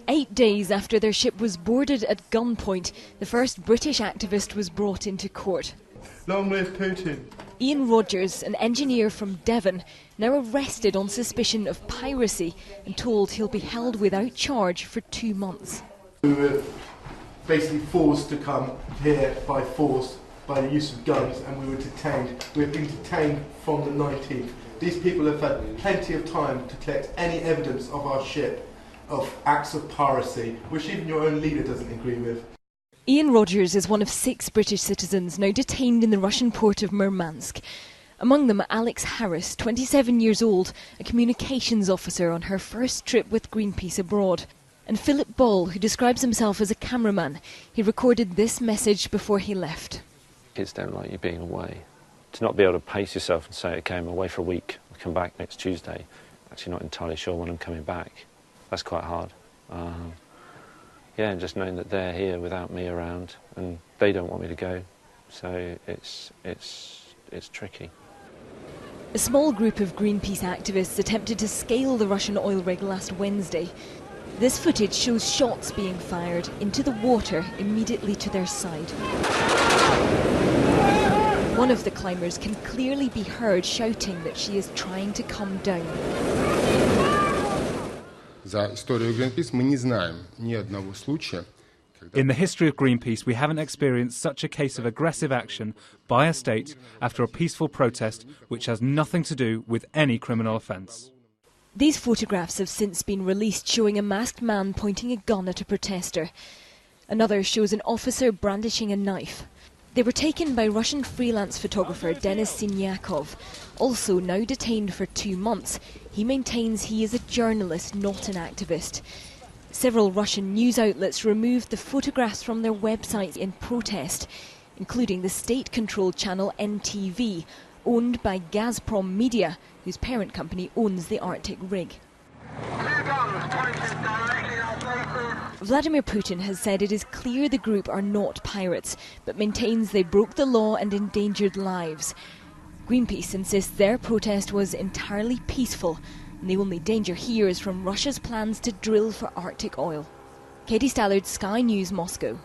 8 days after their ship was boarded at gunpoint, the first British activist was brought into court. Long live Putin. Ian Rogers, an engineer from Devon, now arrested on suspicion of piracy and told he'll be held without charge for 2 months. We were basically forced to come here by force, by the use of guns, and we were detained. We've been detained from the 19th. These people have had plenty of time to collect any evidence of our ship, of acts of piracy, which even your own leader doesn't agree with. Ian Rogers is one of 6 British citizens now detained in the Russian port of Murmansk. Among them, Alex Harris, 27 years old, a communications officer on her first trip with Greenpeace abroad. And Philip Ball, who describes himself as a cameraman. He recorded this message before he left. Kids don't like you being away. To not be able to pace yourself and say, OK, I'm away for a week, I'll come back next Tuesday, actually not entirely sure when I'm coming back. That's quite hard. Yeah, and just knowing that they're here without me around and they don't want me to go, so it's tricky. A small group of Greenpeace activists attempted to scale the Russian oil rig last Wednesday. This footage shows shots being fired into the water immediately to their side. One of the climbers can clearly be heard shouting that she is trying to come down. In the history of Greenpeace, we haven't experienced such a case of aggressive action by a state after a peaceful protest which has nothing to do with any criminal offence. These photographs have since been released showing a masked man pointing a gun at a protester. Another shows an officer brandishing a knife. They were taken by Russian freelance photographer Denis Sinyakov, also now detained for 2 months. He maintains he is a journalist, not an activist. Several Russian news outlets removed the photographs from their websites in protest, including the state-controlled channel NTV, owned by Gazprom Media, whose parent company owns the Arctic rig. Vladimir Putin has said it is clear the group are not pirates, but maintains they broke the law and endangered lives. Greenpeace insists their protest was entirely peaceful, and the only danger here is from Russia's plans to drill for Arctic oil. Katie Stallard, Sky News, Moscow.